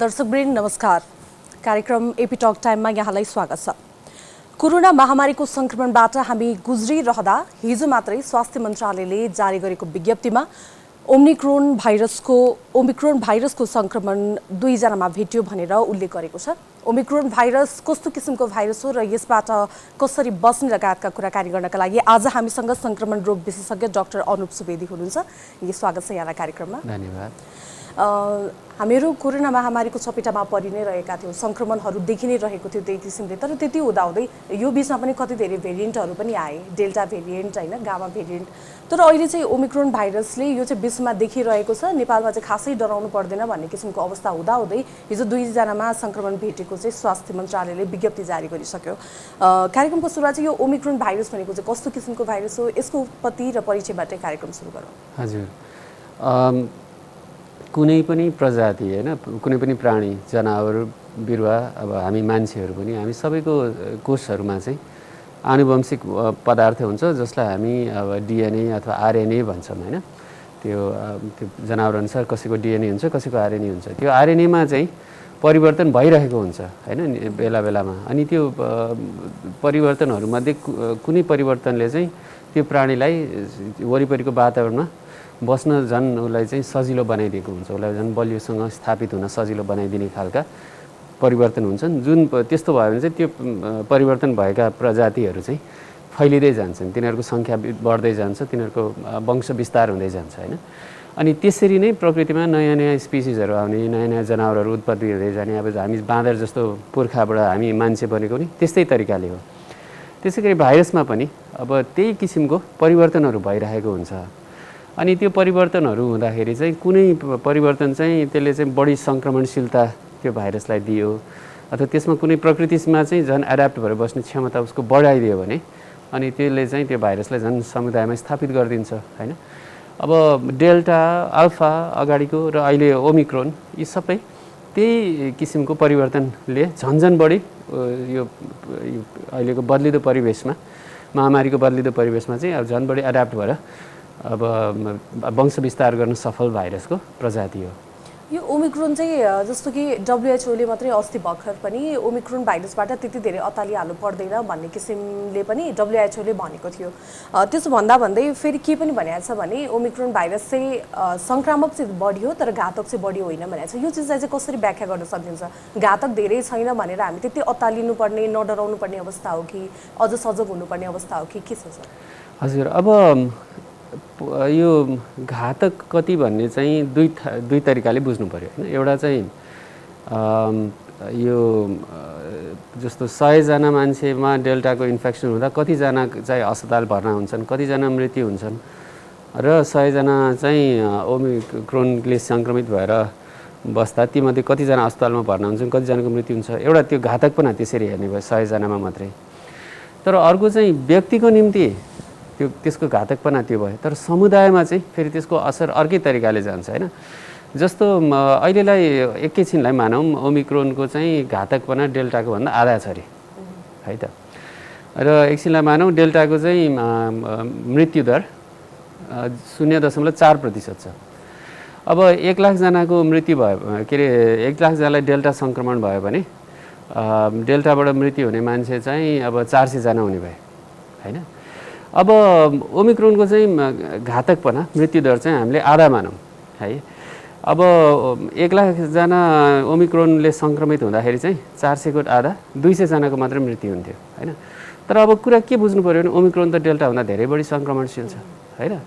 दर्शकवृन्द नमस्कार। कार्यक्रम AP talk टाइममा यहाँलाई स्वागत छ। कोरोना महामारीको संक्रमणबाट हामी गुज्रिरहँदा हिजो मात्रै स्वास्थ्य मन्त्रालयले जारी गरेको विज्ञप्तिमा ओमिक्रोन भाइरसको संक्रमण 2 जनामा भेटियो भनेर उल्लेख गरेको छ। ओमिक्रोन भाइरस कस्तो किसिमको भाइरस हो र यसबाट कसरी बस्ने लगायतका कुराकानी गर्नका लागि आज हामीसँग संक्रमण रोग विशेषज्ञ डाक्टर अनुप सुवेदी हुनुहुन्छ। स्वागत छ यहाँलाई कार्यक्रममा। धन्यवाद। हामीहरू कोरोना महामारीको चपेटामा परि नै रहेका थियौँ, संक्रमणहरू देखि नै रहेको थियो त्यही किसिमले। तर त्यति हुँदाहुँदै यो बिचमा पनि कति धेरै भेरिएन्टहरू पनि आए, डेल्टा भेरिएन्ट होइन, गामा भेरिएन्ट। तर अहिले चाहिँ ओमिक्रोन भाइरसले यो चाहिँ विश्वमा देखिरहेको छ, नेपालमा चाहिँ खासै डराउनु पर्दैन भन्ने किसिमको अवस्था हुँदाहुँदै हिजो 2 जनामा संक्रमण भेटेको चाहिँ स्वास्थ्य मन्त्रालयले विज्ञप्ति जारी गरिसक्यो। कार्यक्रमको सुरुवात चाहिँ यो ओमिक्रोन भाइरस भनेको चाहिँ कस्तो किसिमको भाइरस हो, यसको उत्पत्ति र परिचयबाटै कार्यक्रम सुरु गरौँ। हजुर, कुनै पनि प्रजाति होइन, कुनै पनि प्राणी, जनावर, बिरुवा, अब हामी मान्छेहरू पनि, हामी सबैको कोषहरूमा चाहिँ आनुवंशिक पदार्थ हुन्छ जसलाई हामी अब डिएनए अथवा आरएनए भन्छौँ होइन। त्यो जनावरअनुसार कसैको डिएनए हुन्छ, कसैको आरएनए हुन्छ। त्यो आरएनएमा चाहिँ परिवर्तन भइरहेको हुन्छ होइन बेला बेलामा। अनि त्यो परिवर्तनहरूमध्ये कुनै परिवर्तनले चाहिँ त्यो प्राणीलाई वरिपरिको वातावरणमा बस्न झन् उसलाई चाहिँ सजिलो बनाइदिएको हुन्छ, उसलाई झन् बलियोसँग स्थापित हुन सजिलो बनाइदिने खालका परिवर्तन हुन्छन्। जुन त्यस्तो भयो भने चाहिँ त्यो परिवर्तन भएका प्रजातिहरू चाहिँ फैलिँदै जान्छन्, तिनीहरूको सङ्ख्या बढ्दै जान्छ, तिनीहरूको वंश विस्तार हुँदै जान्छ होइन। अनि त्यसरी नै प्रकृतिमा नयाँ नयाँ स्पिसिसहरू आउने, नयाँ नयाँ जनावरहरू उत्पत्ति हुँदै जाने। अब हामी बाँदर जस्तो पुर्खाबाट हामी मान्छे बनेको नि त्यस्तै तरिकाले हो। त्यसै गरी भाइरसमा पनि अब त्यही किसिमको परिवर्तनहरू भइरहेको हुन्छ। अनि त्यो परिवर्तनहरू हुँदाखेरि चाहिँ कुनै परिवर्तन चाहिँ त्यसले चाहिँ बढी सङ्क्रमणशीलता त्यो भाइरसलाई दियो अथवा त्यसमा कुनै प्रकृतिमा चाहिँ झन् एड्याप्ट भएर बस्ने क्षमता उसको बढाइदियो भने अनि त्यसले चाहिँ त्यो भाइरसलाई झन् समुदायमा स्थापित गरिदिन्छ होइन। अब डेल्टा, अल्फा अगाडिको र अहिले ओमिक्रोन, यी सबै त्यही किसिमको परिवर्तनले झन्झन बढी यो अहिलेको बदलिदो परिवेशमा, महामारीको बदलिदो परिवेशमा चाहिँ अब झन् बढी एड्याप्ट भएर अब वंश विस्तार गर्न सफल भाइरसको प्रजाति हो यो ओमिक्रोन चाहिँ। जस्तो कि WHO ले मात्रै अस्ति भर्खर पनि ओमिक्रोन भाइरसबाट त्यति धेरै अत्तालिहाल्नु पर्दैन भन्ने किसिमले पनि WHO ले भनेको थियो। त्यसो भन्दा भन्दै फेरि के पनि भनेको छ भने ओमिक्रोन भाइरस चाहिँ सङ्क्रामक चाहिँ बढी हो तर घातक चाहिँ बढी होइन भनेको छ। यो चिजलाई चाहिँ कसरी व्याख्या गर्न सकिन्छ? घातक धेरै छैन भनेर हामी त्यति अत्तालिनु पर्ने, नडराउनु पर्ने अवस्था हो कि अझ सजग हुनुपर्ने अवस्था हो कि के छ सर? हजुर, अब यो घातक कति भन्ने चाहिँ दुई तरिकाले बुझ्नु पर्यो होइन। एउटा चाहिँ यो जस्तो 100 जना मान्छेमा डेल्टाको इन्फेक्सन हुँदा कतिजना चाहिँ अस्पताल भर्ना हुन्छन्, कतिजना मृत्यु हुन्छन् र 100 जना चाहिँ ओमिक्रोनले सङ्क्रमित भएर बस्दा तीमध्ये कतिजना अस्पतालमा भर्ना हुन्छन्, कतिजनाको मृत्यु हुन्छ। एउटा त्यो घातकपना त्यसरी हेर्ने भयो 100 जनामा मात्रै। तर अर्को चाहिँ व्यक्तिको निम्ति त्यसको घातकपना त्यो भयो, तर समुदायमा चाहिँ फेरि त्यसको असर अर्कै तरिकाले जान्छ होइन। जस्तो अहिलेलाई एकैछिनलाई मानौँ ओमिक्रोनको चाहिँ घातकपना डेल्टाको भन्दा आधा छ अरे है त। र एकछिनलाई मानौँ डेल्टाको चाहिँ मृत्युदर 0.4% छ। अब 1 लाख जनाको मृत्यु भयो, के अरे 1 लाख जनालाई डेल्टा सङ्क्रमण भयो भने डेल्टाबाट मृत्यु हुने मान्छे चाहिँ अब 400 जना हुने भयो होइन। अब ओमिक्रोनको चाहिँ घातकपना मृत्युदर चाहिँ हामीले आधा मानौँ है। अब 1 लाख जना ओमिक्रोनले सङ्क्रमित हुँदाखेरि चाहिँ 400 को आधा 200 जनाको मात्र मृत्यु हुन्थ्यो होइन। तर अब कुरा के बुझ्नु पऱ्यो भने ओमिक्रोन त डेल्टा भन्दा धेरै बढी सङ्क्रमणशील छ होइन।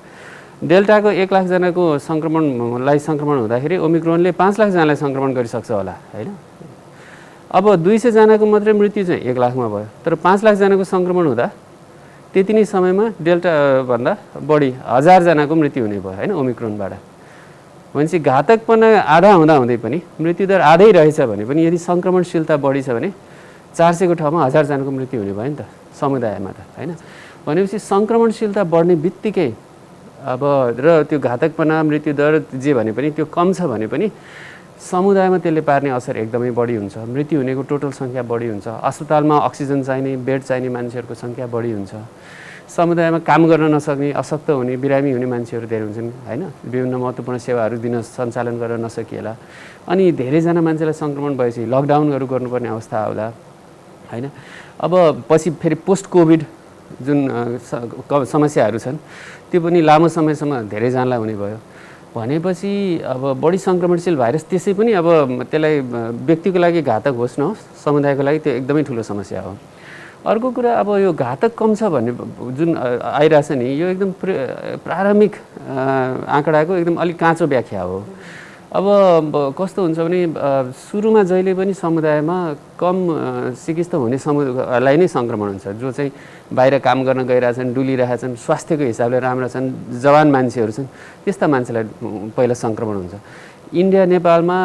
डेल्टाको 1 लाख जनाको सङ्क्रमण हुँदाखेरि ओमिक्रोनले 5 लाख जनालाई सङ्क्रमण गरिसक्छ होला होइन। अब 200 जनाको मात्रै मृत्यु चाहिँ 1 लाखमा भयो, तर 5 लाख जनाको सङ्क्रमण हुँदा त्यति नै समयमा डेल्टा भन्दा बढी 1000 जनाको मृत्यु हुने भयो होइन ओमिक्रोनबाट। भनेपछि घातकपना आधा हुँदै पनि मृत्युदर आधै रहेछ भने पनि यदि सङ्क्रमणशीलता बढी छ भने 400 को ठाउँमा 1000 जनाको मृत्यु हुने भयो नि त समुदायमा त होइन। भनेपछि सङ्क्रमणशीलता बढ्ने बित्तिकै अब र त्यो घातकपना मृत्युदर जे भने पनि त्यो कम छ भने पनि समुदायमा त्यसले पार्ने असर एकदमै बढी हुन्छ। मृत्यु हुनेको टोटल सङ्ख्या बढी हुन्छ, अस्पतालमा अक्सिजन चाहिने, बेड चाहिने मान्छेहरूको सङ्ख्या बढी हुन्छ। समुदायमा काम गर्न नसक्ने, अशक्त हुने, बिरामी हुने मान्छेहरू धेरै हुन्छन् हैन। विभिन्न महत्त्वपूर्ण सेवाहरू दिन सञ्चालन गर्न नसकिएला अनि धेरैजना मान्छेलाई सङ्क्रमण भएपछि लकडाउनहरू गर्नुपर्ने अवस्था आउला हैन। अब पछि फेरि पोस्ट कोभिड जुन समस्याहरू छन् त्यो पनि लामो समयसम्म धेरैजनालाई हुने भयो भनेपछि अब बढी सङ्क्रमणशील भाइरस त्यसै पनि अब त्यसलाई व्यक्तिको लागि घातक होस् नहोस्, समुदायको लागि त्यो एकदमै ठुलो समस्या हो। अर्को कुरा अब यो घातक कम छ भन्ने जुन आइरहेछ नि, यो एकदम प्रारम्भिक आँकडाको एकदम अलिक काँचो व्याख्या हो। अब कस्तो हुन्छ भने सुरुमा जहिले पनि समुदायमा कम सिकिस्त हुने समुदायलाई नै सङ्क्रमण हुन्छ, जो चाहिँ बाहिर काम गर्न गइरहेछन्, डुलिरहेछन्, स्वास्थ्यको हिसाबले राम्रा छन्, जवान मान्छेहरू छन्, त्यस्ता मान्छेलाई पहिला सङ्क्रमण हुन्छ। इन्डिया नेपालमा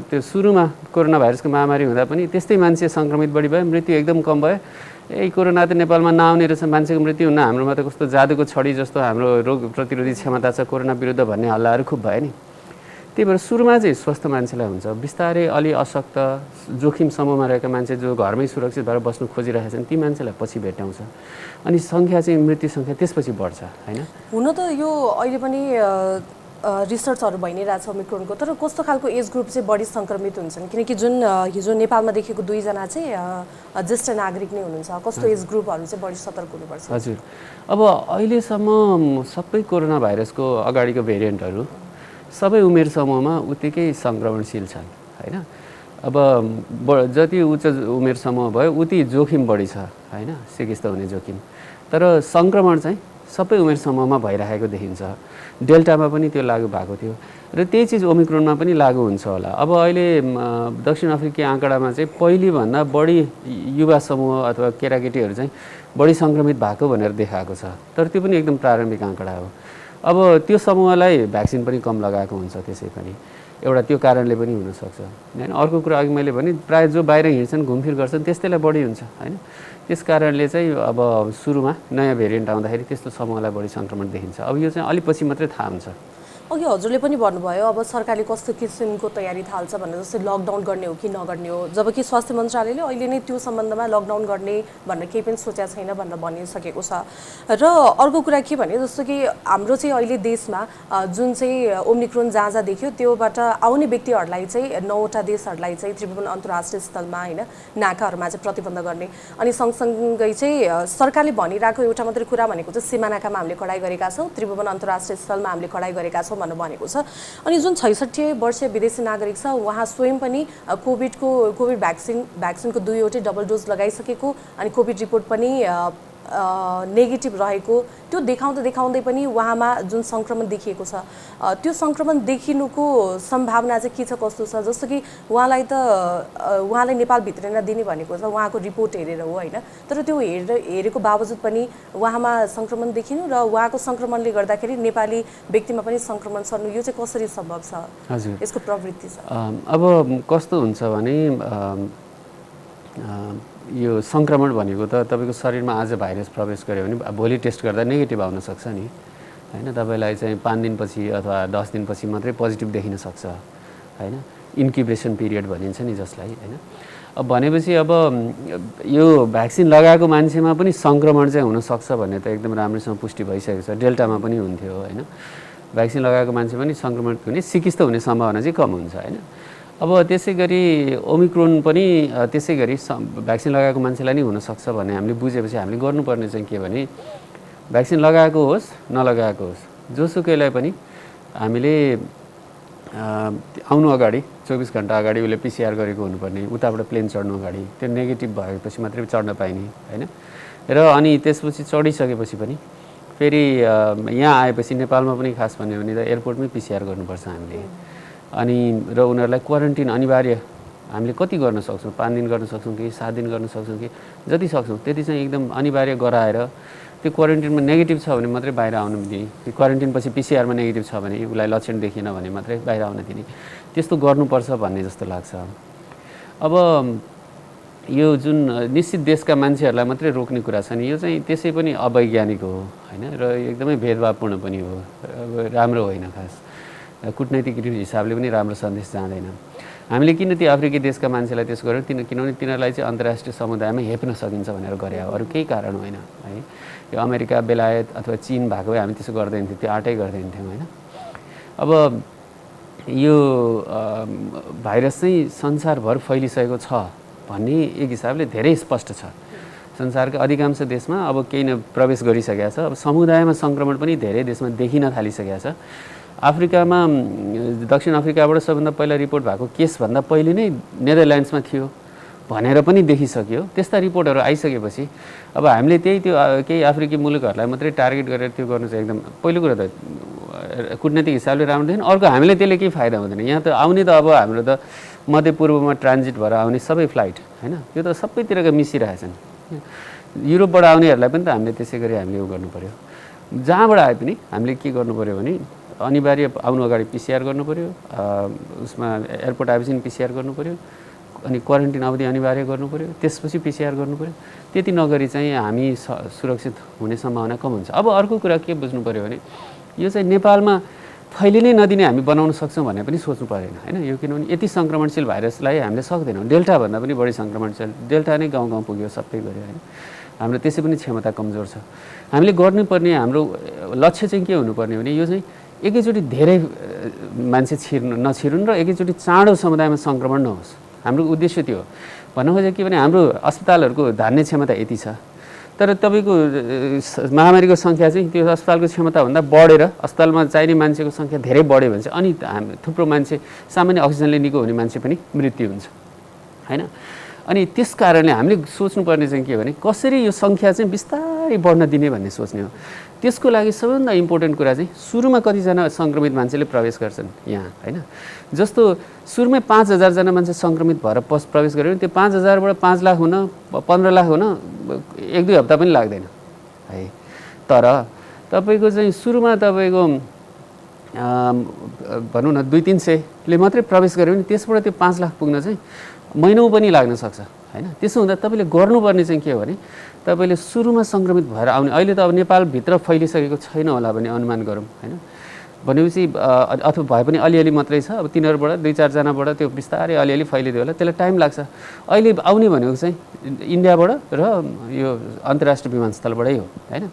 त्यो सुरुमा कोरोना भाइरसको महामारी हुँदा पनि त्यस्तै मान्छे सङ्क्रमित बढी भयो, मृत्यु एकदम कम भयो। कोरोना त नेपालमा नआउने रहेछ, मान्छेको मृत्यु हुन हाम्रोमा त कस्तो जादुको छडी जस्तो हाम्रो रोग प्रतिरोधी क्षमता छ कोरोना विरुद्ध भन्ने हल्लाहरू खुब भयो नि। त्यही भएर सुरुमा चाहिँ स्वस्थ मान्छेलाई हुन्छ, बिस्तारै अलि अशक्त जोखिम समूहमा रहेका मान्छे जो घरमै सुरक्षित भएर बस्नु खोजिरहेका छन् ती मान्छेलाई पछि भेट्टाउँछ अनि सङ्ख्या चाहिँ मृत्यु सङ्ख्या त्यसपछि बढ्छ हैन। हुन त यो अहिले पनि रिसर्चहरू भइ नै रहेछ ओमिक्रोनको, तर कस्तो खालको एज ग्रुप चाहिँ बढी सङ्क्रमित हुन्छन्? किनकि जुन हिजो नेपालमा देखेको 2 जना चाहिँ ज्येष्ठ नागरिक नै हुनुहुन्छ, कस्तो एज ग्रुपहरू चाहिँ बढी सतर्क हुनुपर्छ? हजुर, अब अहिलेसम्म सबै कोरोना भाइरसको अगाडिको भेरिएन्टहरू सबै उमेर समूहमा उत्तिकै सङ्क्रमणशील छन् हैन। अब जति उच्च उमेर समूह भयो उति जोखिम बढी छ हैन, सिकिस्त हुने जोखिम। तर सङ्क्रमण चाहिँ सबै उमेर समूहमा भइरहेको देखिन्छ। डेल्टामा पनि त्यो लागू भएको थियो र त्यही चिज ओमिक्रोनमा पनि लागू हुन्छ होला। अब अहिले दक्षिण अफ्रिकी आँकडामा चाहिँ पहिलेभन्दा बढी युवा समूह अथवा केटाकेटीहरू चाहिँ बढी सङ्क्रमित भएको भनेर देखाएको छ, तर त्यो पनि एकदम प्रारम्भिक आँकडा हो। अब त्यो समूहलाई भ्याक्सिन पनि कम लगाएको हुन्छ, त्यसै पनि एउटा त्यो कारणले पनि हुनसक्छ हैन। अर्को कुरा अघि मैले भने प्रायः जो बाहिर हिँड्छन् घुमफिर गर्छन् त्यस्तैलाई बढी हुन्छ हैन। त्यस कारणले चाहिँ अब सुरुमा नयाँ भेरिएन्ट आउँदाखेरि त्यस्तो समूहलाई बढी सङ्क्रमण देखिन्छ। अब यो चाहिँ अलि पछि मात्रै थाहा हुन्छ। अघि हजुरले पनि भन्नुभयो अब सरकारले कस्तो किसिमको तयारी थाल्छ भनेर, जस्तै लकडाउन गर्ने हो कि नगर्ने हो, जबकि स्वास्थ्य मन्त्रालयले अहिले नै त्यो सम्बन्धमा लकडाउन गर्ने भनेर केही पनि सोचेको छैन भनेर भनिसकेको छ। र अर्को कुरा के भने जस्तो कि हाम्रो चाहिँ अहिले देशमा जुन चाहिँ ओमिक्रोन जहाँ जहाँ देखियो त्योबाट आउने व्यक्तिहरूलाई चाहिँ 9वटा देशहरूलाई चाहिँ त्रिभुवन अन्तर्राष्ट्रिय स्थलमा हैन नाकाहरूमा चाहिँ प्रतिबन्ध गर्ने अनि सँगसँगै चाहिँ सरकारले भनिरहेको एउटा मात्रै कुरा भनेको चाहिँ सीमानाकामा हामीले कडाई गरेका छौँ, त्रिभुवन अन्तर्राष्ट्रिय स्थलमा हामीले कडाई गरेका छौँ भनेको छ। अनि जुन 66 वर्षीय विदेशी नागरिक छ उहाँ स्वयं पनि कोभिड भ्याक्सिनको 2वटै डबल डोज लगाइसकेको अनि कोभिड रिपोर्ट पनि नेगेटिभ रहेको त्यो देखाउँदै पनि उहाँमा जुन सङ्क्रमण देखिएको छ त्यो सङ्क्रमण देखिनुको सम्भावना चाहिँ के छ कस्तो छ? जस्तो कि उहाँलाई नेपाल भित्रै नदिने भनेको छ उहाँको रिपोर्ट हेरेर हो होइन, तर त्यो हेरेको बावजुद पनि उहाँमा सङ्क्रमण देखिनु र उहाँको सङ्क्रमणले गर्दाखेरि नेपाली व्यक्तिमा पनि सङ्क्रमण सर्नु यो चाहिँ कसरी सम्भव छ? हजुर, यसको प्रवृत्ति छ। अब कस्तो हुन्छ भने यो सङ्क्रमण भनेको त तपाईँको शरीरमा आज भाइरस प्रवेश गर्यो भने भोलि टेस्ट गर्दा नेगेटिभ आउन सक्छ नि हैन। तपाईँलाई चाहिँ 5 दिनपछि अथवा 10 दिनपछि मात्रै पोजिटिभ देखिन सक्छ हैन, इन्क्युबेसन पिरियड भनिन्छ नि जसलाई हैन। अब भनेपछि अब यो भ्याक्सिन लगाएको मान्छेमा पनि सङ्क्रमण चाहिँ हुनसक्छ भन्ने त एकदम राम्रोसँग पुष्टि भइसकेको छ। डेल्टामा पनि हुन्थ्यो हैन, भ्याक्सिन लगाएको मान्छे पनि सङ्क्रमित हुने सिकिस्त हुने सम्भावना चाहिँ कम हुन्छ हैन। अब त्यसै गरी ओमिक्रोन पनि त्यसै गरी भ्याक्सिन लगाएको मान्छेलाई नै हुनसक्छ भन्ने हामीले बुझेपछि हामीले गर्नुपर्ने चाहिँ के भने भ्याक्सिन लगाएको होस् नलगाएको होस् जोसुकैलाई पनि हामीले आउनु अगाडि 24 घन्टा अगाडि उसले पिसिआर गरेको हुनुपर्ने, उताबाट प्लेन चढ्नु अगाडि त्यो नेगेटिभ भएपछि मात्रै चढ्न पाइने हैन। र अनि त्यसपछि चढिसकेपछि पनि फेरि यहाँ आएपछि नेपालमा पनि खास भन्यो भने त एयरपोर्टमै पिसिआर गर्नुपर्छ हामीले। अनि र उनीहरूलाई क्वारेन्टिन अनिवार्य हामीले कति गर्न सक्छौँ, 5 दिन गर्न सक्छौँ कि 7 दिन गर्न सक्छौँ कि जति सक्छौँ त्यति चाहिँ एकदम अनिवार्य गराएर त्यो क्वारेन्टिनमा नेगेटिभ छ भने मात्रै बाहिर आउनु दिने, क्वारेन्टिन पछि पिसिआरमा नेगेटिभ छ भने उसलाई लक्षण देखिएन भने मात्रै बाहिर आउन दिने, त्यस्तो गर्नुपर्छ भन्ने जस्तो लाग्छ। अब यो जुन निश्चित देशका मान्छेहरूलाई मात्रै रोक्ने कुरा छ नि यो चाहिँ त्यसै पनि अवैज्ञानिक हो हैन र एकदमै भेदभावपूर्ण पनि हो, राम्रो होइन, खास कुटनैतिक हिसाबले पनि राम्रो सन्देश जाँदैन। हामीले किन ती अफ्रिकी देशका मान्छेलाई त्यसो गर्यो किनभने तिनीहरूलाई चाहिँ अन्तर्राष्ट्रिय समुदायमा हेप्न सकिन्छ भनेर गरे हो, अरू केही कारण होइन है। यो अमेरिका बेलायत अथवा चीन भएको भए हामी त्यसो गर्दैन थियौँ, त्यो आँटै गर्दैन थियौँ होइन। अब यो भाइरस चाहिँ संसारभर फैलिसकेको छ भन्ने एक हिसाबले धेरै स्पष्ट छ। संसारका अधिकांश देशमा अब केही न प्रवेश गरिसकेको छ। अब समुदायमा सङ्क्रमण पनि धेरै देशमा देखिन थालिसकेको छ। अफ्रिकामा दक्षिण अफ्रिकाबाट सबभन्दा पहिला रिपोर्ट भएको केसभन्दा पहिले नै नेदरल्यान्ड्समा थियो भनेर पनि देखिसक्यो। त्यस्ता रिपोर्टहरू आइसकेपछि अब हामीले त्यही त्यो केही अफ्रिकी मुलुकहरूलाई मात्रै टार्गेट गरेर त्यो गर्नु चाहिँ एकदम पहिलो कुरा त कूटनीतिक हिसाबले राम्रो थिएन। अर्को हामीले त्यसले केही फाइदा हुँदैन। यहाँ त आउने त अब हाम्रो त मध्यपूर्वमा ट्रान्जिट भएर आउने सबै फ्लाइट होइन, त्यो त सबैतिरका मिसिरहेछन्। युरोपबाट आउनेहरूलाई पनि त हामीले त्यसै गरी हामीले गर्नु पऱ्यो। जहाँबाट आए पनि हामीले के गर्नु पऱ्यो भने अनिवार्य आउनु अगाडि पिसिआर गर्नु पऱ्यो, उसमा एयरपोर्ट आएपछि पिसिआर गर्नु पऱ्यो, अनि क्वारेन्टिन अवधि अनिवार्य गर्नु पऱ्यो, त्यसपछि पिसिआर गर्नु पऱ्यो। त्यति नगरी चाहिँ हामी सुरक्षित हुने सम्भावना कम हुन्छ। अब अर्को कुरा के बुझ्नु पऱ्यो भने यो चाहिँ नेपालमा फैलिनै नदिने हामी बनाउन सक्छौँ भन्ने पनि सोच्नु परेन होइन। यो किनभने यति सङ्क्रमणशील भाइरसलाई हामीले सक्दैनौँ। डेल्टाभन्दा पनि बढी सङ्क्रमणशील, डेल्टा नै गाउँ गाउँ पुग्यो, सबै गऱ्यो होइन। हाम्रो त्यसै पनि क्षमता कमजोर छ। हामीले गर्नुपर्ने हाम्रो लक्ष्य चाहिँ के हुनुपर्ने भने यो चाहिँ एकैचोटि धेरै मान्छे नछिरुन् र एकैचोटि चाँडो समुदायमा सङ्क्रमण नहोस्। हाम्रो उद्देश्य त्यो हो। भन्नु खोजेको के भने हाम्रो अस्पतालहरूको धान्ने क्षमता यति छ, तर तपाईँको महामारीको सङ्ख्या चाहिँ त्यो अस्पतालको क्षमताभन्दा बढेर अस्पतालमा चाहिने मान्छेको सङ्ख्या धेरै बढ्यो भने चाहिँ अनि थुप्रो मान्छे सामान्य अक्सिजनले निको हुने मान्छे पनि मृत्यु हुन्छ होइन। अनि त्यस कारणले हामीले सोच्नुपर्ने चाहिँ के भने कसरी यो सङ्ख्या चाहिँ बिस्तारै बढ्न दिने भन्ने सोच्ने हो। त्यसको लागि सबैभन्दा इम्पोर्टेन्ट कुरा चाहिँ सुरुमा कतिजना सङ्क्रमित मान्छेले प्रवेश गर्छन् यहाँ होइन। जस्तो सुरुमै 5000जना मान्छे सङ्क्रमित भएर प्रवेश गऱ्यो भने त्यो 5000बाट 5 लाख हुन 15 लाख हुन 1-2 हप्ता पनि लाग्दैन है। तर तपाईँको चाहिँ सुरुमा तपाईँको भनौँ न 200-300ले मात्रै प्रवेश गऱ्यो भने त्यसबाट त्यो 5 लाख पुग्न चाहिँ महिनौँ पनि लाग्न सक्छ होइन। त्यसो हुँदा तपाईँले गर्नुपर्ने चाहिँ के हो भने तपाईँले सुरुमा सङ्क्रमित भएर आउने, अहिले त अब नेपालभित्र फैलिसकेको छैन होला भने अनुमान गरौँ होइन। भनेपछि अथवा भए पनि अलिअलि मात्रै छ। अब तिनीहरूबाट 2-4जनाबाट त्यो बिस्तारै अलिअलि फैलिदियो होला, त्यसलाई टाइम लाग्छ। अहिले आउने भनेको चाहिँ इन्डियाबाट र यो अन्तर्राष्ट्रिय विमानस्थलबाटै हो होइन।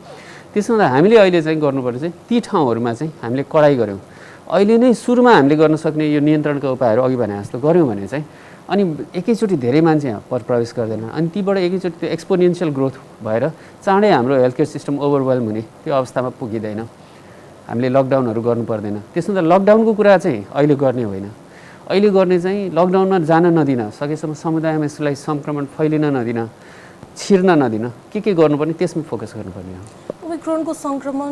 त्यसो हुँदा हामीले अहिले चाहिँ गर्नुपर्ने चाहिँ ती ठाउँहरूमा चाहिँ हामीले कडाइ गऱ्यौँ। अहिले नै सुरुमा हामीले गर्न सक्ने यो नियन्त्रणका उपायहरू अघि भने जस्तो गऱ्यौँ भने चाहिँ अनि एकैचोटि धेरै मान्छे यहाँ प्रवेश गर्दैन। अनि तीबाट एकैचोटि त्यो एक्सपोनेन्सियल ग्रोथ भएर चाँडै हाम्रो हेल्थ केयर सिस्टम ओभरवेल्म हुने त्यो अवस्थामा पुगिँदैन। हामीले लकडाउनहरू गर्नु पर्दैन। त्यसो हुँदा लकडाउनको कुरा चाहिँ अहिले गर्ने होइन। अहिले गर्ने चाहिँ लकडाउनमा जान नदिन, सकेसम्म समुदायमा यसलाई सङ्क्रमण फैलिन नदिन, छिर्न नदिन, के गर्नुपर्ने त्यसमा फोकस गर्नुपर्ने हो। ओमिक्रोनको सङ्क्रमण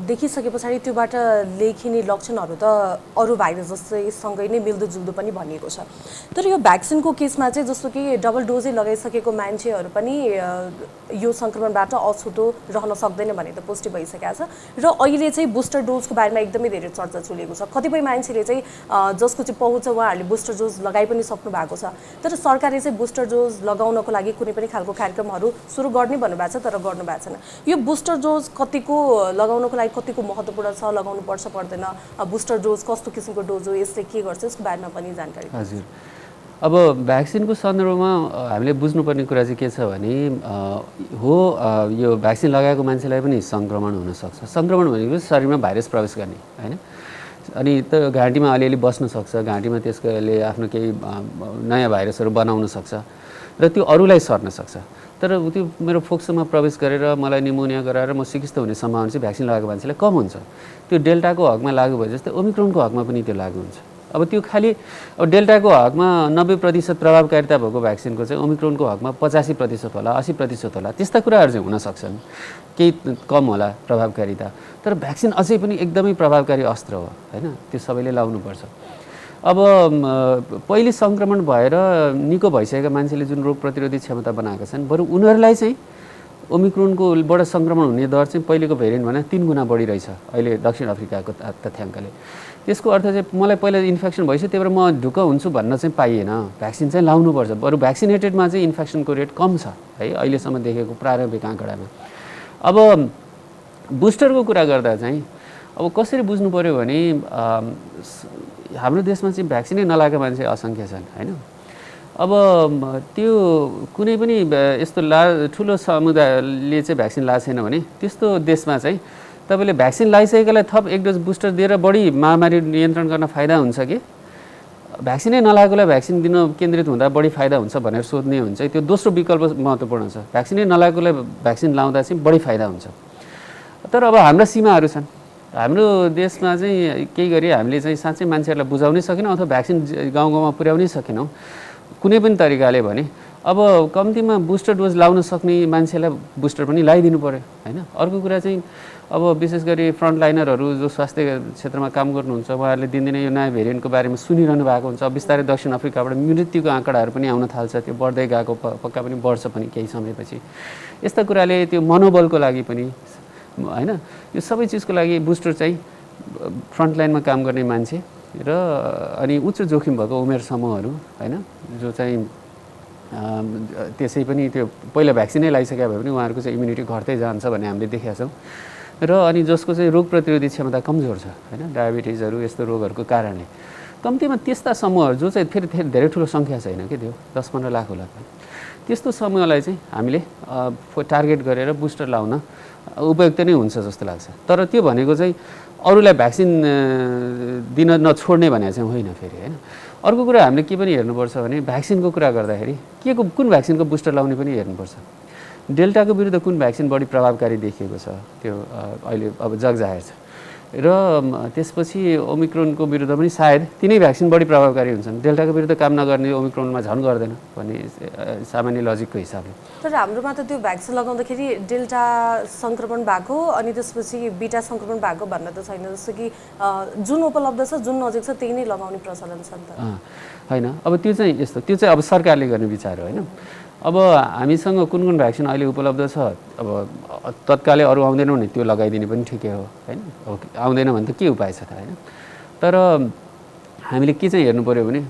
देखिसके पछाडि त्योबाट लेखिने लक्षणहरू त अरू भाइरस जस्तै सँगै नै मिल्दोजुल्दो पनि भनिएको छ। तर यो भ्याक्सिनको केसमा चाहिँ जस्तो कि डबल डोजै लगाइसकेको मान्छेहरू पनि यो सङ्क्रमणबाट अछुतो रहन सक्दैन भन्ने त पुष्टि भइसकेको छ। र अहिले चाहिँ बुस्टर डोजको बारेमा एकदमै धेरै चर्चा चलेको छ। कतिपय मान्छेले चाहिँ जसको चाहिँ पहुँच उहाँहरूले बुस्टर डोज लगाइ पनि सक्नु भएको छ। तर सरकारले चाहिँ बुस्टर डोज लगाउनको लागि कुनै पनि खालको कार्यक्रमहरू सुरु गर्ने भन्नुभएको छ, तर गर्नु भएको छैन। यो बुस्टर डोज कतिको लगाउनको लागि कतिको महत्त्वपूर्ण छ, लगाउनु पर्छ पर्दैन, बुस्टर डोज कस्तो किसिमको डोज हो, यसले के गर्छ, यसको बारेमा पनि जानकारी। हजुर, अब भ्याक्सिनको सन्दर्भमा हामीले बुझ्नुपर्ने कुरा चाहिँ के छ भने यो भ्याक्सिन लगाएको मान्छेलाई पनि सङ्क्रमण हुनसक्छ। सङ्क्रमण भनेको शरीरमा भाइरस प्रवेश गर्ने होइन। अनि त घाँटीमा अलिअलि बस्न सक्छ, घाँटीमा त्यसले आफ्नो केही नयाँ भाइरसहरू बनाउन सक्छ र त्यो अरूलाई सर्न सक्छ। तर त्यो मेरो फोक्सोमा प्रवेश गरेर मलाई निमोनिया गराएर म सिकिस्त हुने सम्भावना चाहिँ भ्याक्सिन लगाएको मान्छेलाई कम हुन्छ। त्यो डेल्टाको हकमा लागु भए जस्तै ओमिक्रोनको हकमा पनि त्यो लागु हुन्छ। अब त्यो खालि अब डेल्टाको हकमा 90% प्रभावकारिता भएको भ्याक्सिनको चाहिँ ओमिक्रोनको हकमा 85% होला, 80% होला, त्यस्ता कुराहरू चाहिँ हुन सक्छन्। केही कम होला प्रभावकारिता, तर भ्याक्सिन अझै पनि एकदमै प्रभावकारी अस्त्र हो होइन। त्यो सबैले लाउनुपर्छ। अब पहिले सङ्क्रमण भएर निको भइसकेका मान्छेले जुन रोग प्रतिरोधी क्षमता बनाएका छन्, बरु उनीहरूलाई चाहिँ ओमिक्रोनकोबाट सङ्क्रमण हुने दर चाहिँ पहिलेको भेरिएन्ट भन्दा 3 गुणा बढी रहेछ अहिले दक्षिण अफ्रिकाको तथ्याङ्कले। त्यसको अर्थ चाहिँ मलाई पहिला इन्फेक्सन भइसक्यो, त्यही भएर म ढुक्क हुन्छु भन्न चाहिँ पाइएन। भ्याक्सिन चाहिँ लाउनुपर्छ। बरु भ्याक्सिनेटेडमा चाहिँ इन्फेक्सनको रेट कम छ है अहिलेसम्म देखेको प्रारम्भिक आँकडामा। अब बुस्टरको कुरा गर्दा चाहिँ अब कसरी बुझ्नु पऱ्यो भने हाम्रो देशमा चाहिँ भ्याक्सिनै नलागेका मान्छे असङ्ख्य छन् होइन। अब त्यो कुनै पनि यस्तो ठुलो समुदायले चाहिँ भ्याक्सिन लगाएको छैन भने त्यस्तो देशमा चाहिँ तपाईँले भ्याक्सिन लगाइसकेकोलाई थप 1 डोज बुस्टर दिएर बढी महामारी नियन्त्रण गर्न फाइदा हुन्छ कि भ्याक्सिनै नलागेकोलाई भ्याक्सिन दिन केन्द्रित हुँदा बढी फाइदा हुन्छ भनेर सोध्ने हुन्छ। त्यो दोस्रो विकल्प महत्त्वपूर्ण छ। भ्याक्सिनै नलागेकोलाई भ्याक्सिन लाउँदा चाहिँ बढी फाइदा हुन्छ। तर अब हाम्रा सीमाहरू छन्। हाम्रो देशमा चाहिँ केही गरी हामीले चाहिँ साँच्चै मान्छेहरूलाई बुझाउनै सकेनौँ अथवा भ्याक्सिन गाउँ गाउँमा पुर्याउनै सकेनौँ कुनै पनि तरिकाले भने। अब कम्तीमा बुस्टर डोज लाउन सक्ने मान्छेलाई बुस्टर पनि लगाइदिनु पर्यो होइन। अर्को कुरा चाहिँ अब विशेष गरी फ्रन्टलाइनरहरू जो स्वास्थ्य क्षेत्रमा काम गर्नुहुन्छ उहाँहरूले दिनदिनै यो नयाँ भेरिएन्टको बारेमा सुनिरहनु भएको हुन्छ। अब बिस्तारै दक्षिण अफ्रिकाबाट मृत्युको आँकडाहरू पनि आउन थाल्छ। त्यो बढ्दै गएको पक्का पनि बढ्छ पनि केही समयपछि। यस्ता कुराले त्यो मनोबलको लागि पनि होइन यो सबै चिजको लागि बुस्टर चाहिँ फ्रन्टलाइनमा काम गर्ने मान्छे र अनि उच्च जोखिम भएको उमेर समूहहरू होइन जो चाहिँ त्यसै पनि त्यो पहिला भ्याक्सिनै लगाइसके भए पनि उहाँहरूको चाहिँ इम्युनिटी घट्दै जान्छ भन्ने हामीले देखेका छौँ। र अनि जसको चाहिँ रोग प्रतिरोधी क्षमता कमजोर छ होइन डायबिटिजहरू यस्तो रोगहरूको कारणले कम्तीमा त्यस्ता समूहहरू जो चाहिँ फेरि धेरै ठुलो सङ्ख्या छैन कि त्यो 10-15 लाख होला त्यस्तो समूहलाई चाहिँ हामीले टार्गेट गरेर बुस्टर लाउन उपयुक्त नै हुन्छ जस्तो लाग्छ। तर त्यो भनेको चाहिँ अरूलाई भ्याक्सिन दिन नछोड्ने भने चाहिँ होइन फेरि होइन। अर्को कुरा हामीले के पनि हेर्नुपर्छ भने भ्याक्सिनको कुरा गर्दाखेरि कुन भ्याक्सिनको बुस्टर लाउने पनि हेर्नुपर्छ। डेल्टाको विरुद्ध कुन भ्याक्सिन बढी प्रभावकारी देखिएको छ त्यो अहिले अब जगजाहेर छ। र त्यसपछि ओमिक्रोनको विरुद्ध पनि सायद तिनै भ्याक्सिन बढी प्रभावकारी हुन्छन्। डेल्टाको विरुद्ध काम नगर्ने ओमिक्रोनमा झन् गर्दैन भन्ने सामान्य लजिकको हिसाबले। तर हाम्रोमा त त्यो भ्याक्सिन लगाउँदाखेरि डेल्टा सङ्क्रमण भएको अनि त्यसपछि बिटा सङ्क्रमण भएको भन्न त छैन। जस्तो कि जुन उपलब्ध छ जुन नजिक छ त्यही नै लगाउने प्रचलन छ नि त होइन। अब त्यो चाहिँ यस्तो त्यो चाहिँ अब सरकारले गर्ने विचार हो होइन। अब हामीसँग कुन कुन भ्याक्सिन अहिले उपलब्ध छ अब तत्कालै अरू आउँदैन भने त्यो लगाइदिने पनि ठिकै हो होइन। अब आउँदैन भने त के उपाय छ त होइन। तर हामीले के चाहिँ हेर्नु पऱ्यो भने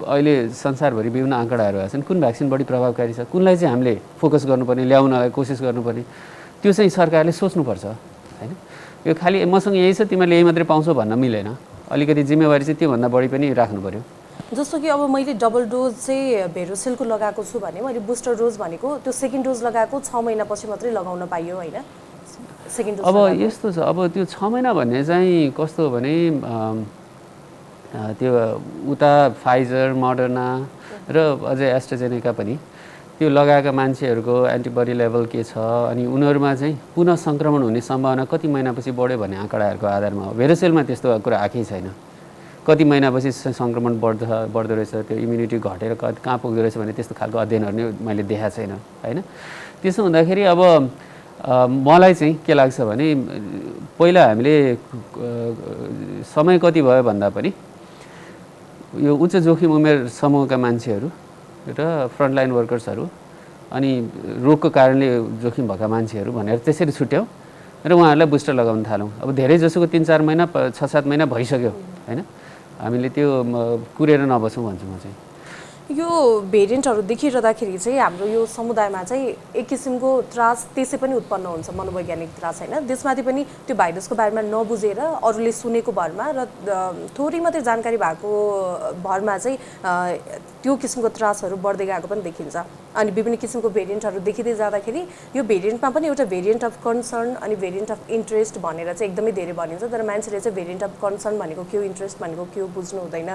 अहिले संसारभरि विभिन्न आँकडाहरू आएछन् कुन भ्याक्सिन बढी प्रभावकारी छ कुनलाई चाहिँ हामीले फोकस गर्नुपर्ने ल्याउनलाई कोसिस गर्नुपर्ने त्यो चाहिँ सरकारले सोच्नुपर्छ होइन। यो खालि मसँग यही छ तिमीले यही मात्रै पाउँछौ भन्न मिलेन। अलिकति जिम्मेवारी चाहिँ त्योभन्दा बढी पनि राख्नु पऱ्यो। जस्तो कि अब मैले डबल डोज चाहिँ भेरोसेलको लगाएको छु भने मैले बुस्टर डोज भनेको त्यो सेकेन्ड डोज लगाएको 6 महिनापछि मात्रै लगाउन पाइयो होइन सेकेन्ड डोज। अब यस्तो छ अब त्यो 6 महिना भन्ने चाहिँ कस्तो हो भने त्यो उता फाइजर मोडर्ना र अझै एस्ट्राजेनेका पनि त्यो लगाएका मान्छेहरूको एन्टिबडी लेभल के छ अनि उनीहरूमा चाहिँ पुनः सङ्क्रमण हुने सम्भावना कति महिनापछि बढ्यो भन्ने आँकडाहरूको आधारमा हो। भेरोसेलमा त्यस्तो कुरा आएकै छैन। कति महिनापछि सङ्क्रमण बढ्दो रहेछ त्यो इम्युनिटी घटेर कहाँ पुग्दो रहेछ भन्ने त्यस्तो खालको अध्ययनहरू नै मैले देखाएको छैन होइन। त्यसो हुँदाखेरि अब मलाई चाहिँ के लाग्छ भने पहिला हामीले समय कति भयो भन्दा पनि यो उच्च जोखिम उमेर समूहका मान्छेहरू र फ्रन्टलाइन वर्कर्सहरू अनि रोगको कारणले जोखिम भएका मान्छेहरू भनेर त्यसरी छुट्याउँ र उहाँहरूलाई बुस्टर लगाउन थालौँ। अब धेरै जसोको 3-4 महिना 6-7 महिना भइसक्यो होइन। हामीले त्यो कुरेर नबसौँ भन्छु म चाहिँ। यो भेरिएन्टहरू देखिरहँदाखेरि चाहिँ हाम्रो यो समुदायमा चाहिँ एक किसिमको त्रास त्यसै पनि उत्पन्न हुन्छ मनोवैज्ञानिक त्रास होइन। त्यसमाथि पनि त्यो भाइरसको बारेमा नबुझेर अरूले सुनेको भरमा र थोरै मात्रै जानकारी भएको भरमा चाहिँ त्यो किसिमको त्रासहरू बढ्दै गएको पनि देखिन्छ। अनि विभिन्न किसिमको भेरिएन्टहरू देखिँदै जाँदाखेरि यो भेरिएन्टमा पनि एउटा भेरिएन्ट अफ कन्सर्न अनि भेरिएन्ट अफ इन्ट्रेस्ट भनेर चाहिँ एकदमै धेरै भनिन्छ। तर मान्छेले चाहिँ भेरिएन्ट अफ कन्सर्न भनेको के हो इन्ट्रेस्ट भनेको के हो बुझ्नु हुँदैन।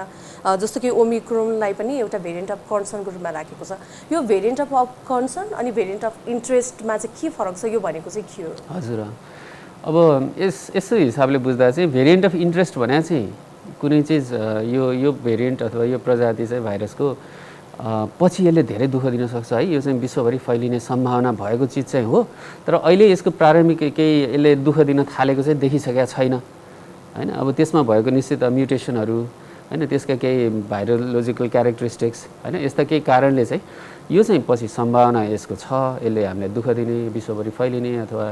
जस्तो कि ओमिक्रोनलाई पनि एउटा भेरिएन्ट अफ कन्सर्नको रूपमा राखेको छ। यो भेरिएन्ट अफ कन्सर्न अनि भेरिएन्ट अफ इन्ट्रेस्टमा चाहिँ के फरक छ यो भनेको चाहिँ के हो? हजुर अब यसो हिसाबले बुझ्दा चाहिँ भेरिएन्ट अफ इन्ट्रेस्ट भने चाहिँ कुनै चिज यो भेरिएन्ट अथवा यो प्रजाति चाहिँ भाइरसको पछि यसले धेरै दुःख दिन सक्छ है। यो चाहिँ विश्वभरि फैलिने सम्भावना भएको चिज चाहिँ हो। तर अहिले यसको प्रारम्भिक केही यसले दुःख दिन थालेको चाहिँ देखिसकेका छैन होइन। अब त्यसमा भएको निश्चित म्युटेसनहरू होइन त्यसका केही भाइरोलोजिकल क्यारेक्टरिस्टिक्स होइन यस्ता केही कारणले चाहिँ यो चाहिँ पछि सम्भावना यसको छ यसले हामीलाई दुःख दिने विश्वभरि फैलिने अथवा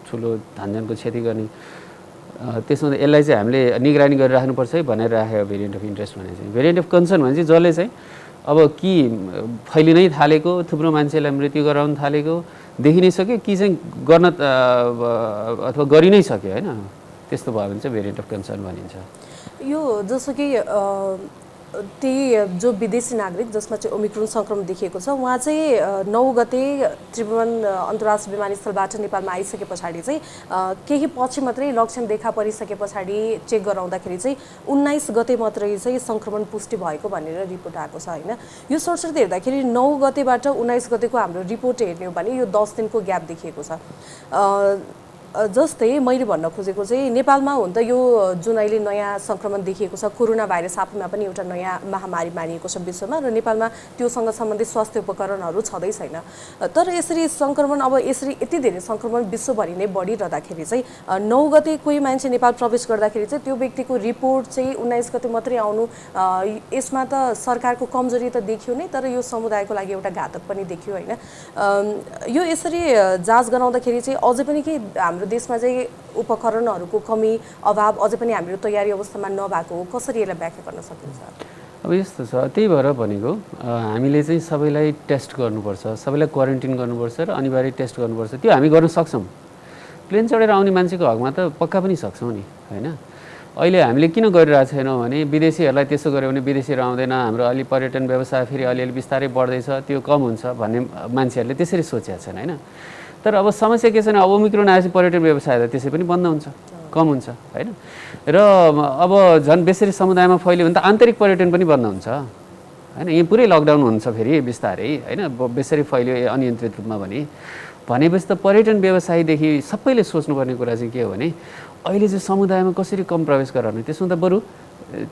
ठुलो धानजनको क्षति गर्ने। त्यसमा यसलाई चाहिँ हामीले निगरानी गरिराख्नुपर्छ है भनेर राखेको भेरिएन्ट अफ इन्ट्रेस्ट भने चाहिँ। भेरिएन्ट अफ कन्सर्न भने चाहिँ जसले चाहिँ अब कि फैलिनै थालेको थुप्रो मान्छेलाई मृत्यु गराउन थालेको देखि नै सक्यो कि चाहिँ गर्न अथवा गरि नै सक्यो होइन। त्यस्तो भयो भने चाहिँ भेरिएन्ट अफ कन्सर्न भनिन्छ। यो जस्तो कि त्यही जो विदेशी नागरिक जसमा चाहिँ ओमिक्रोन सङ्क्रमण देखिएको छ उहाँ चाहिँ 9 गते त्रिभुवन अन्तर्राष्ट्रिय विमानस्थलबाट नेपालमा आइसके पछाडि चाहिँ केही पछि मात्रै लक्षण देखा परिसके पछाडि चेक गराउँदाखेरि चाहिँ 19 गते मात्रै चाहिँ सङ्क्रमण पुष्टि भएको भनेर रिपोर्ट आएको छ होइन। यो सरसर्ती हेर्दाखेरि 9 गतेबाट 19 गतेको हाम्रो रिपोर्ट हेर्ने हो भने यो 10 दिनको ग्याप देखिएको छ। जस्तै मैले भन्न खोजेको चाहिँ नेपालमा हुन त यो जुन अहिले नयाँ सङ्क्रमण देखिएको छ कोरोना भाइरस आफैमा पनि एउटा नयाँ महामारी मानिएको छ विश्वमा र नेपालमा त्योसँग सम्बन्धित स्वास्थ्य उपकरणहरू छँदै छैन। तर यसरी सङ्क्रमण अब यसरी यति धेरै सङ्क्रमण विश्वभरि नै बढिरहँदाखेरि चाहिँ 9 गते कोही मान्छे नेपाल प्रवेश गर्दाखेरि चाहिँ त्यो व्यक्तिको रिपोर्ट चाहिँ 19 गते मात्रै आउनु यसमा त सरकारको कमजोरी त देखियो नै तर यो समुदायको लागि एउटा घातक पनि देखियो होइन। यो यसरी जाँच गराउँदाखेरि चाहिँ अझै पनि के हाम्रो देशमा चाहिँ उपकरणहरूको कमी अभाव अझै पनि हाम्रो तयारी अवस्थामा नभएको हो कसरी यसलाई व्याख्या गर्न सकिन्छ? अब यस्तो छ त्यही भएर भनेको हामीले चाहिँ सबैलाई टेस्ट गर्नुपर्छ सबैलाई क्वारेन्टाइन गर्नुपर्छ र अनिवार्य टेस्ट गर्नुपर्छ त्यो हामी गर्न सक्छौँ। प्लेन चढेर आउने मान्छेको हकमा त पक्का पनि सक्छौँ नि होइन। अहिले हामीले किन गरिरहेको छैनौँ भने विदेशीहरूलाई त्यसो गऱ्यो भने विदेशीहरू आउँदैन हाम्रो अलि पर्यटन व्यवसाय फेरि अलिअलि बिस्तारै बढ्दैछ त्यो कम हुन्छ भन्ने मान्छेहरूले त्यसरी सोचेका छन् होइन। तर अब समस्या के छैन अब ओमिक्रोन आएपछि पर्यटन व्यवसाय त त्यसै पनि बन्द हुन्छ कम हुन्छ होइन। र अब झन् बेसरी समुदायमा फैल्यो भने त आन्तरिक पर्यटन पनि बन्द हुन्छ होइन। यही पुरै लकडाउन हुन्छ फेरि बिस्तारै होइन बेसरी फैल्यो अनियन्त्रित रूपमा भनेपछि त पर्यटन व्यवसायदेखि सबैले सोच्नुपर्ने कुरा चाहिँ के हो भने अहिले चाहिँ समुदायमा कसरी कम प्रवेश गराउने त्यसमा त बरु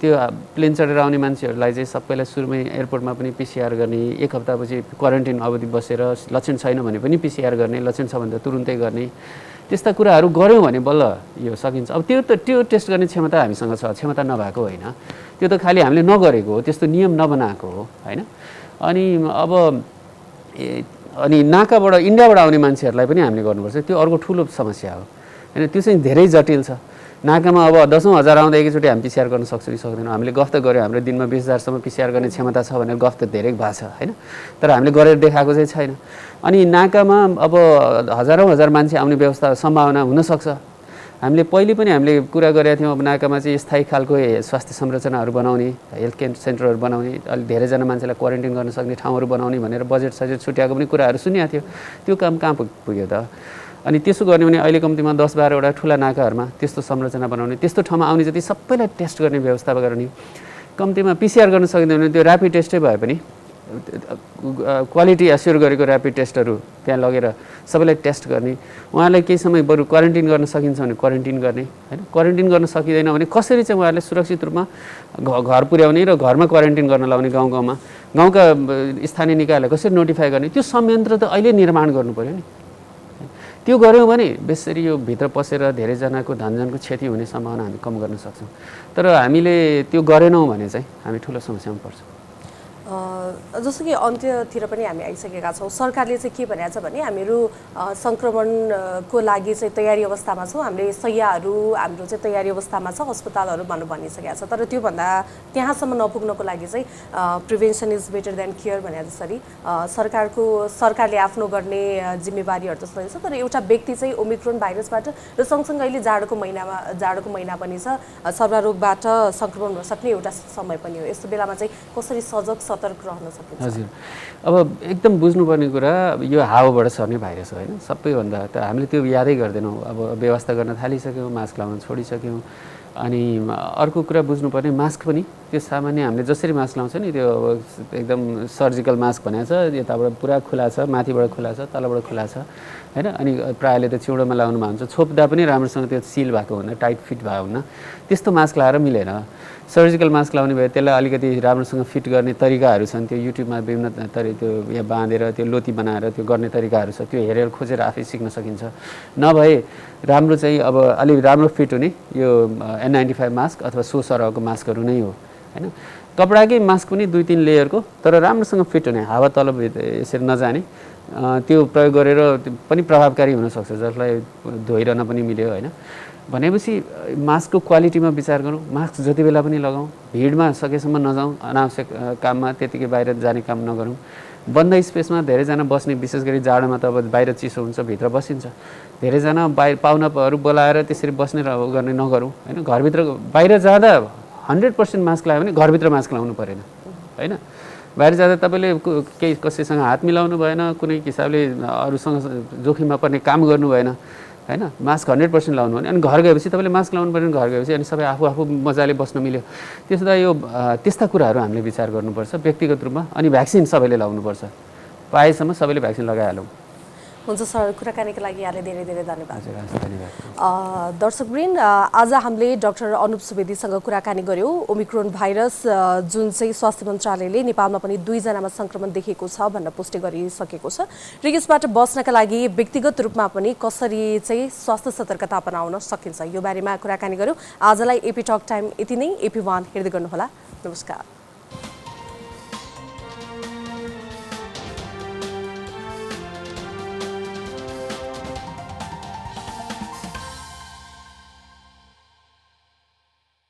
त्यो प्लेन चढेर आउने मान्छेहरूलाई चाहिँ सबैलाई सुरुमै एयरपोर्टमा पनि पिसिआर गर्ने 1 हप्तापछि क्वारेन्टाइन अवधि बसेर लक्षण छैन भने पनि पिसिआर गर्ने लक्षण छ भने त तुरुन्तै गर्ने त्यस्ता कुराहरू गऱ्यौँ भने बल्ल यो सकिन्छ। अब त्यो टेस्ट गर्ने क्षमता हामीसँग छ क्षमता नभएको होइन त्यो त खालि हामीले नगरेको हो त्यस्तो नियम नबनाएको हो होइन। अनि नाकाबाट इन्डियाबाट आउने मान्छेहरूलाई पनि हामीले गर्नुपर्छ त्यो अर्को ठुलो समस्या हो होइन। त्यो चाहिँ धेरै जटिल छ। नाकामा अब 10,000 आउँदा एकैचोटि हामी पिसिआर गर्न सक्छौँ कि सक्दैनौँ। हामीले गफ त गऱ्यौँ हाम्रो दिनमा 20,000सम्म पिसिआर गर्ने क्षमता छ भनेर गफ त धेरै भएको छ होइन। तर हामीले गरेर देखाएको चाहिँ छैन। अनि नाकामा अब हजार मान्छे आउने व्यवस्था सम्भावना हुनसक्छ। हामीले पहिले पनि हामीले कुरा गरेका थियौँ अब नाकामा चाहिँ स्थायी खालको स्वास्थ्य संरचनाहरू बनाउने हेल्थ केयर सेन्टरहरू बनाउने अलिक धेरैजना मान्छेलाई क्वारेन्टाइन गर्न सक्ने ठाउँहरू बनाउने भनेर बजेट छुट्याएको पनि कुराहरू सुनेको थियो। त्यो काम कहाँ पुग्यो त? अनि त्यसो गर्ने भने अहिले कम्तीमा 10-12वटा ठुला नाकाहरूमा त्यस्तो संरचना बनाउने त्यस्तो ठाउँमा आउने जति सबैलाई टेस्ट गर्ने व्यवस्था गर्ने कम्तीमा पिसिआर गर्न सकिँदैन भने त्यो ऱ्यापिड टेस्टै भए पनि क्वालिटी एस्योर गरेको ऱ्यापिड टेस्टहरू त्यहाँ लगेर सबैलाई टेस्ट गर्ने उहाँलाई केही समय बरु क्वारेन्टाइन गर्न सकिन्छ भने क्वारेन्टाइन गर्ने होइन। क्वारेन्टाइन गर्न सकिँदैन भने कसरी चाहिँ उहाँहरूले सुरक्षित रूपमा घर पुर्याउने र घरमा क्वारेन्टाइन गर्न लाउने गाउँमा गाउँका स्थानीय निकायलाई कसरी नोटिफाई गर्ने त्यो संयन्त्र त अहिले निर्माण गर्नु पर्यो नि। त्यो गऱ्यौँ भने बेसरी यो भित्र पसेर धेरैजनाको धनजनको क्षति हुने सम्भावना हामी कम गर्न सक्छौँ। तर हामीले त्यो गरेनौँ भने चाहिँ हामी ठुलो समस्यामा पर्छौँ। जस्तो कि अन्त्यतिर पनि हामी आइसकेका छौँ। सरकारले चाहिँ के भनेको छ भने हामीहरू सङ्क्रमणको लागि चाहिँ तयारी अवस्थामा छौँ हामीले शैय्याहरू हाम्रो चाहिँ तयारी अवस्थामा छ अस्पतालहरू भनिसकेको छ। तर त्योभन्दा त्यहाँसम्म नपुग्नको लागि चाहिँ prevention is better than care भने जसरी सरकारले आफ्नो गर्ने जिम्मेवारीहरू त छ तर एउटा व्यक्ति चाहिँ ओमिक्रोन भाइरसबाट र सँगसँगै अहिले जाडोको महिना पनि छ सर्वरोगबाट सङ्क्रमण हुन सक्ने एउटा समय पनि हो। यस्तो बेलामा चाहिँ कसरी सजग सतर्क रहन सकिन्छ? हजुर अब एकदम बुझ्नुपर्ने कुरा यो हावाबाट सर्ने भाइरस हो होइन। सबैभन्दा त हामीले त्यो यादै गर्दैनौँ अब व्यवस्था गर्न थालिसक्यौँ मास्क लाउन छोडिसक्यौँ। अनि अर्को कुरा बुझ्नुपर्ने मास्क पनि त्यो सामान्य हामीले जसरी मास्क लाउँछ नि त्यो एकदम सर्जिकल मास्क भनेको छ यताबाट पुरा खुला छ माथिबाट खुला छ तलबाट खुला छ होइन। अनि प्रायःले त चिउँडोमा लाउनु भएको हुन्छ छोप्दा पनि राम्रोसँग त्यो सिल भएको हुन्न टाइट फिट भएको हुन्न त्यस्तो मास्क लाएर मिलेन। सर्जिकल मास्क लाउने भए त्यसलाई अलिकति राम्रोसँग फिट गर्ने तरिकाहरू छन् त्यो युट्युबमा विभिन्न त्यो यहाँ बाँधेर त्यो लोती बनाएर त्यो गर्ने तरिकाहरू छ त्यो हेरेर खोजेर आफै सिक्न सकिन्छ। नभए राम्रो चाहिँ अब अलिक राम्रो फिट हुने यो N95 मास्क अथवा सो सरहको मास्कहरू नै हो होइन। कपडाकै मास्क पनि 2-3 लेयरको तर राम्रोसँग फिट हुने हावा तल यसरी नजाने त्यो प्रयोग गरेर पनि प्रभावकारी हुनसक्छ जसलाई धोइरहन पनि मिल्यो होइन। भनेपछि मास्कको क्वालिटीमा विचार गरौँ मास्क जति बेला पनि लगाउँ भिडमा सकेसम्म नजाउँ अनावश्यक काममा त्यतिकै बाहिर जाने काम नगरौँ बन्द स्पेसमा धेरैजना बस्ने, विशेष गरी जाडोमा त अब बाहिर चिसो हुन्छ, भित्र बसिन्छ। धेरैजना बाहिर पाहुनाहरू बोलाएर त्यसरी बस्ने र गर्ने नगरौँ होइन। घरभित्र बाहिर जाँदा 100% मास्क लगायो भने घरभित्र मास्क लाउनु परेन होइन। बाहिर जाँदा तपाईँले केही कसैसँग हात मिलाउनु भएन, कुनै हिसाबले अरूसँग जोखिममा पर्ने काम गर्नु भएन होइन। मास्क 100% लाउनु भने, अनि घर गएपछि तपाईँले मास्क लाउनु पऱ्यो, घर गएपछि अनि सबै आफू मजाले बस्न मिल्यो। त्यसो त यो त्यस्ता कुराहरू हामीले विचार गर्नुपर्छ व्यक्तिगत रूपमा। अनि भ्याक्सिन सबैले लाउनुपर्छ, पाएसम्म सबैले भ्याक्सिन लगाइहालौँ। हुन्छ सर, कुराकानीको लागि यहाँलाई धेरै धेरै धन्यवाद। धन्यवाद। दर्शकवृन्द, आज हामीले डाक्टर अनुप सुवेदीसँग कुराकानी गऱ्यौँ। ओमिक्रोन भाइरस जुन चाहिँ स्वास्थ्य मन्त्रालयले नेपालमा पनि 2 जनामा सङ्क्रमण देखेको छ भनेर पुष्टि गरिसकेको छ र यसबाट बच्नका लागि व्यक्तिगत रूपमा पनि कसरी चाहिँ स्वास्थ्य सतर्कता अपनाउन सकिन्छ यो बारेमा कुराकानी गऱ्यौँ। आजलाई एपी टक टाइम यति नै। एपी1 हेर्दै गर्नुहोला। नमस्कार।